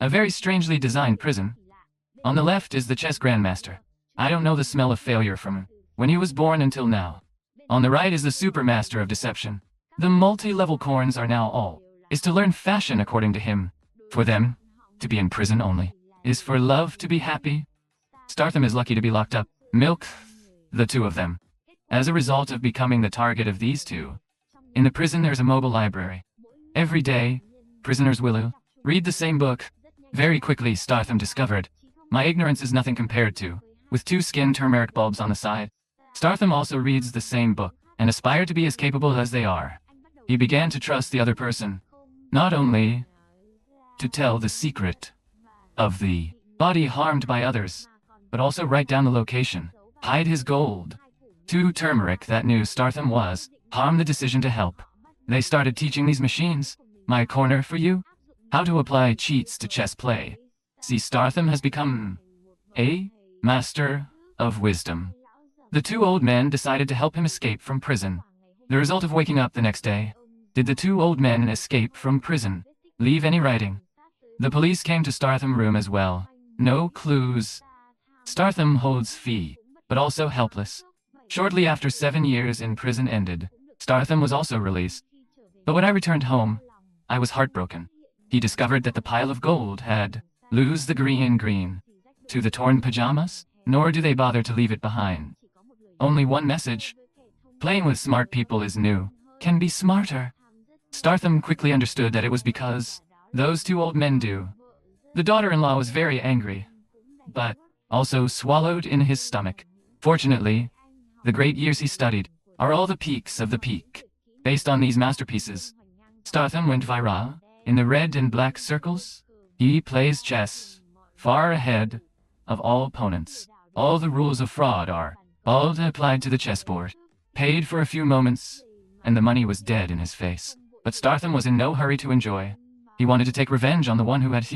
A very strangely designed prison. On the left is the chess grandmaster. I don't know the smell of failure from him when he was born until now. On the right is the supermaster of deception. The multi-level corns are now all is to learn fashion according to him. For them, to be in prison only, is for love to be happy. Startham is lucky to be locked up. Milk the two of them. As a result of becoming the target of these two. In the prison there's a mobile library. Every day, prisoners will read the same book. Very quickly Startham discovered, my ignorance is nothing compared to, with 2 skin turmeric bulbs on the side. Startham also reads the same book, and aspired to be as capable as they are. He began to trust the other person, not only to tell the secret of the body harmed by others, but also write down the location, hide his gold. 2 turmeric that knew Startham was, harm the decision to help. They started teaching these machines, my corner for you, how to apply cheats to chess play. See, Startham has become a master of wisdom. The 2 old men decided to help him escape from prison. The result of waking up the next day. Did the 2 old men escape from prison? Leave any writing? The police came to Startham's room as well. No clues. Startham holds fee, but also helpless. Shortly after 7 years in prison ended, Startham was also released. But when I returned home, I was heartbroken. He discovered that the pile of gold had lose the green to the torn pajamas, nor do they bother to leave it behind. Only one message. Playing with smart people is new, can be smarter. Startham quickly understood that it was because those 2 old men do. The daughter-in-law was very angry, but also swallowed in his stomach. Fortunately, the great years he studied are all the peaks of the peak. Based on these masterpieces, Startham went viral in the red and black circles. He plays chess far ahead of all opponents. All the rules of fraud are all applied to the chessboard. Paid for a few moments, and the money was dead in his face. But Startham was in no hurry to enjoy. He wanted to take revenge on the one who had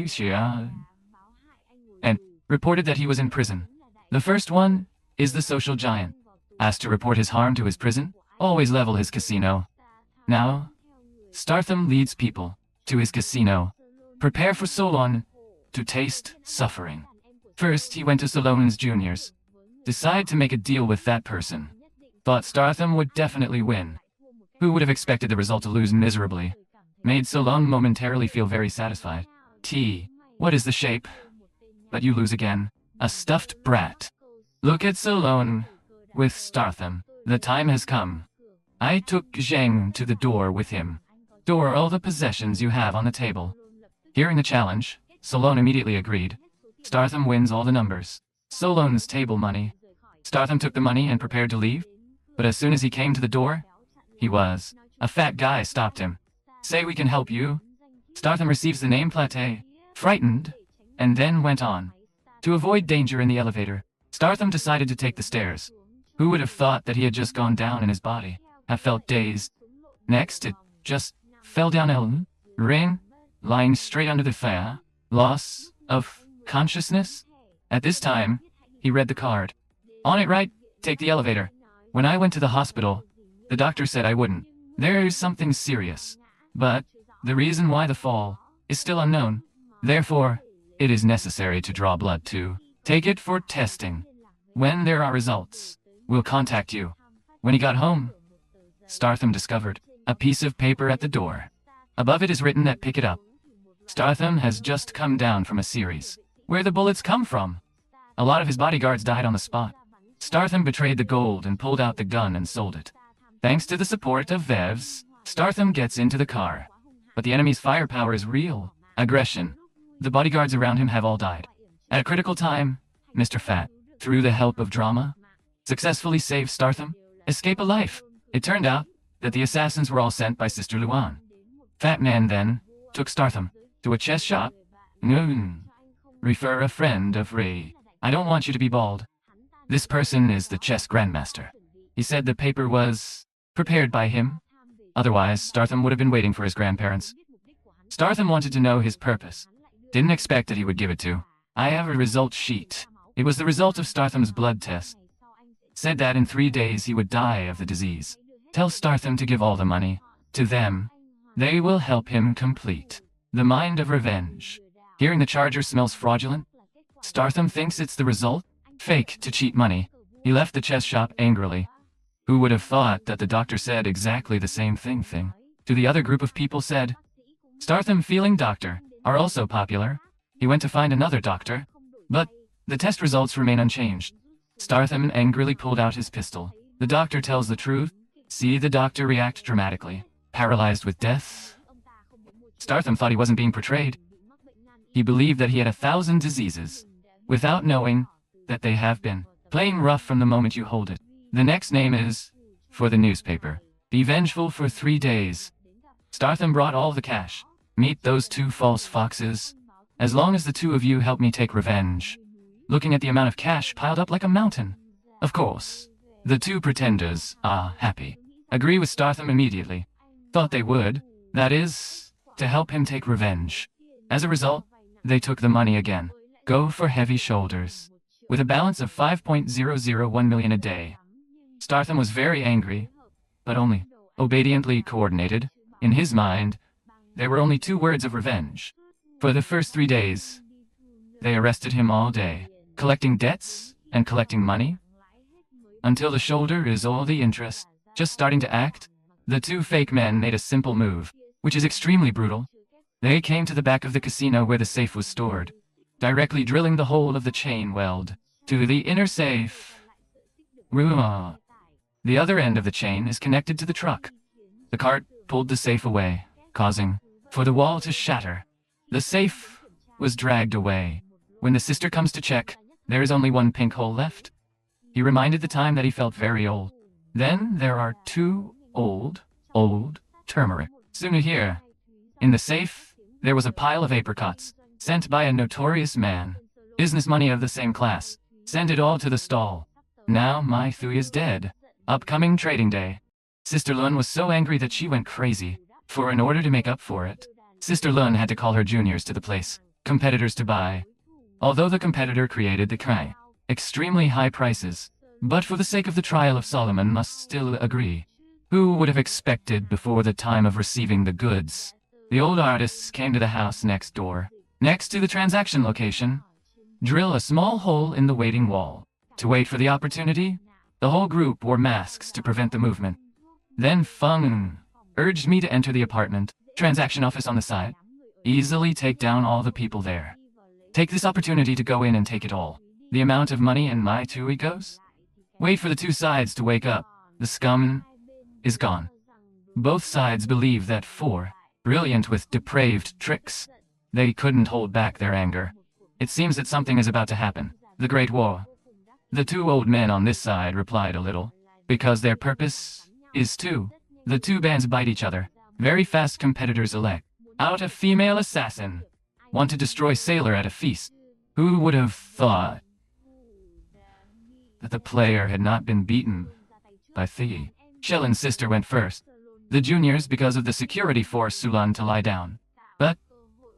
and reported that he was in prison. The first one is the social giant. Asked to report his harm to his prison, always level his casino. Now, Startham leads people to his casino. Prepare for Solon to taste suffering. First, he went to Solon's juniors. Decide to make a deal with that person. Thought Startham would definitely win. Who would have expected the result to lose miserably? Made Solon momentarily feel very satisfied. What is the shape? But you lose again. A stuffed brat. Look at Solon with Startham. The time has come. I took Zheng to the door with him. Door all the possessions you have on the table. Hearing the challenge, Solon immediately agreed. Startham wins all the numbers. Solon's table money. Startham took the money and prepared to leave. But as soon as he came to the door, a fat guy stopped him. Say we can help you. Startham receives the name Plate, frightened, and then went on. To avoid danger in the elevator, Startham decided to take the stairs. Who would have thought that he had just gone down in his body? Have felt dazed. Next, it just fell down a ring, lying straight under the fire. Loss of consciousness? At this time, he read the card. On it right, take the elevator. When I went to the hospital, the doctor said I wouldn't. There is something serious. But the reason why the fall is still unknown. Therefore, it is necessary to draw blood to take it for testing. When there are results, we'll contact you. When he got home, Startham discovered a piece of paper at the door. Above it is written that pick it up. Startham has just come down from a series where the bullets come from. A lot of his bodyguards died on the spot. Startham betrayed the gold and pulled out the gun and sold it. Thanks to the support of Vevs, Startham gets into the car. But the enemy's firepower is real. Aggression. The bodyguards around him have all died. At a critical time, Mr. Fat, through the help of drama, successfully saved Startham, escape a life. It turned out that the assassins were all sent by Sister Luan. Fat Man then took Startham to a chess shop. Refer a friend of Ray. I don't want you to be bald. This person is the chess grandmaster. He said the paper was prepared by him. Otherwise, Startham would have been waiting for his grandparents. Startham wanted to know his purpose. Didn't expect that he would give it to. I have a result sheet. It was the result of Startham's blood test. Said that in 3 days he would die of the disease. Tell Startham to give all the money to them. They will help him complete The mind of revenge. Hearing the charger smells fraudulent, Startham thinks it's the result. Fake to cheat money. He left the chess shop angrily. Who would have thought that the doctor said exactly the same thing to the other group of people said. Startham feeling doctor are also popular. He went to find another doctor, but the test results remain unchanged. Startham angrily pulled out his pistol. The doctor tells the truth. See the doctor react dramatically. Paralyzed with death. Startham thought he wasn't being portrayed. He believed that he had 1,000 diseases, without knowing that they have been. Playing rough from the moment you hold it. The next name is, for the newspaper. Be vengeful for 3 days. Startham brought all the cash. Meet those 2 false foxes. As long as the 2 of you help me take revenge. Looking at the amount of cash piled up like a mountain. Of course, the 2 pretenders are happy. Agree with Startham immediately. Thought they would. That is, to help him take revenge. As a result, they took the money again. Go for heavy shoulders. With a balance of 5.001 million a day. Startham was very angry, but only obediently coordinated. In his mind, there were only 2 words of revenge. For the first 3 days, they arrested him all day, collecting debts and collecting money. Until the shoulder is all the interest. Just starting to act, the 2 fake men made a simple move, which is extremely brutal. They came to the back of the casino where the safe was stored, directly drilling the hole of the chain weld to the inner safe. The other end of the chain is connected to the truck. The cart pulled the safe away, causing for the wall to shatter. The safe was dragged away. When the sister comes to check, there is only 1 pink hole left. He reminded the time that he felt very old. Then there are 2 old turmeric. Sooner here. In the safe, there was a pile of apricots, sent by a notorious man. Business money of the same class. Send it all to the stall. Now my Thuy is dead. Upcoming trading day. Sister Lun was so angry that she went crazy. In order to make up for it, Sister Lun had to call her juniors to the place, competitors to buy. Although the competitor created the extremely high prices, but for the sake of the trial of Solomon must still agree. Who would have expected before the time of receiving the goods? The old artists came to the house next door, next to the transaction location. Drill a small hole in the waiting wall. To wait for the opportunity, the whole group wore masks to prevent the movement. Then Feng urged me to enter the apartment, transaction office on the side. Easily take down all the people there. Take this opportunity to go in and take it all. The amount of money in my 2 egos? Wait for the 2 sides to wake up. The scum is gone. Both sides believe that brilliant with depraved tricks. They couldn't hold back their anger. It seems that something is about to happen. The Great War. The 2 old men on this side replied a little, because their purpose is to. The 2 bands bite each other. Very fast competitors elect out a female assassin. Want to destroy Sailor at a feast. Who would have thought that the player had not been beaten by Thuy? Shellen's sister went first. The juniors, because of the security, forced Sulan to lie down. But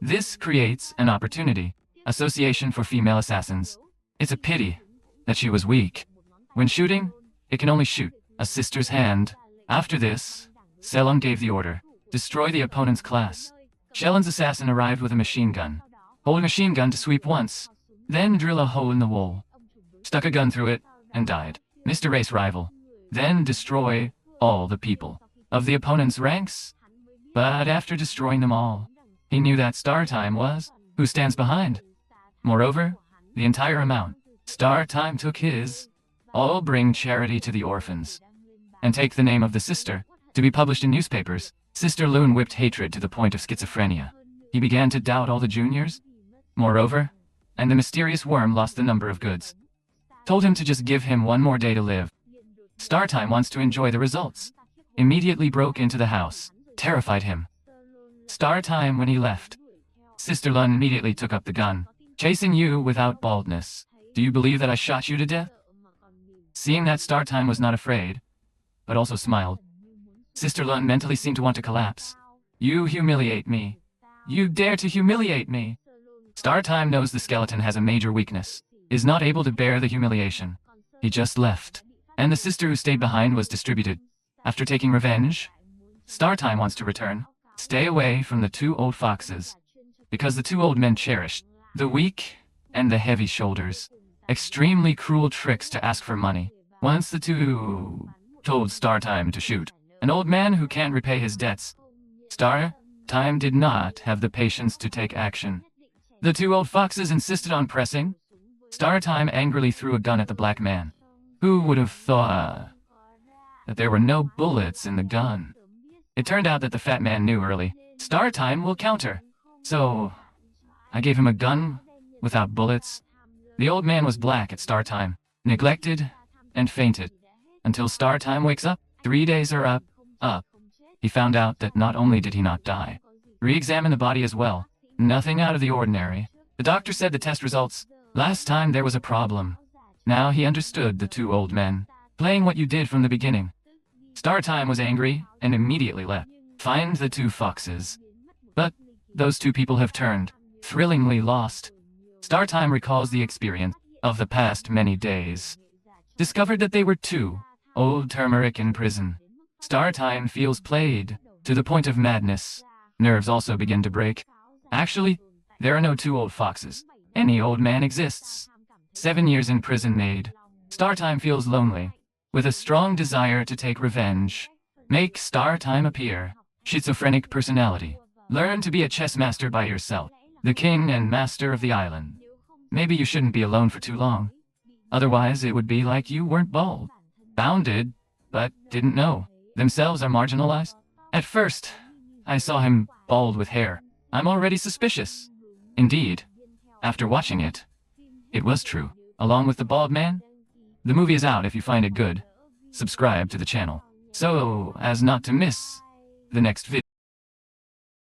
this creates an opportunity. Association for female assassins. It's a pity that she was weak. When shooting, it can only shoot a sister's hand. After this, Selong gave the order. Destroy the opponent's class. Shellen's assassin arrived with a machine gun. Hold a machine gun to sweep once. Then drill a hole in the wall. Stuck a gun through it, and died. Mr. Race rival. Then destroy all the people of the opponent's ranks. But after destroying them all, he knew that Star Time was who stands behind. Moreover, the entire amount. Star Time took his. All bring charity to the orphans. And take the name of the sister, to be published in newspapers. Sister Lun whipped hatred to the point of schizophrenia. He began to doubt all the juniors. Moreover, and the mysterious worm lost the number of goods. Told him to just give him 1 more day to live. Star Time wants to enjoy the results. Immediately broke into the house. Terrified him. Star Time when he left. Sister Lun immediately took up the gun. Chasing you without baldness. Do you believe that I shot you to death? Seeing that Star Time was not afraid, but also smiled. Sister Lun mentally seemed to want to collapse. You humiliate me. You dare to humiliate me. Star Time knows the skeleton has a major weakness. Is not able to bear the humiliation. He just left. And the sister who stayed behind was distributed. After taking revenge, Star Time wants to return. Stay away from the 2 old foxes. because the two old men cherished the weak and the heavy shoulders. Extremely cruel tricks to ask for money. Once the two told Startime to shoot an old man who can't repay his debts. Startime did not have the patience to take action. The two old foxes insisted on pressing. Startime angrily threw a gun at the black man. Who would have thought that there were no bullets in the gun? It turned out that the fat man knew early. Startime will counter. So, I gave him a gun without bullets. The old man was black at Startime, neglected, and fainted. Until Startime wakes up. 3 days are up. He found out that not only did he not die, re-examine the body as well. Nothing out of the ordinary. The doctor said the test results. Last time there was a problem. Now he understood the two old men, playing what you did from the beginning. Startime was angry and immediately left. Find the two foxes. But those two people have turned thrillingly lost. Startime recalls the experience of the past many days. Discovered that they were two old turmeric in prison. Startime feels played to the point of madness. Nerves also begin to break. Actually, there are no two old foxes. Any old man exists. 7 years in prison made. Startime feels lonely, with a strong desire to take revenge. Make Startime appear. Schizophrenic personality. Learn to be a chess master by yourself. The king and master of the island. Maybe you shouldn't be alone for too long. Otherwise, it would be like you weren't bald. Bounded, but didn't know. Themselves are marginalized. At first, I saw him bald with hair. I'm already suspicious. Indeed, after watching it, it was true. Along with the bald man, the movie is out if you find it good. Subscribe to the channel, so as not to miss the next video.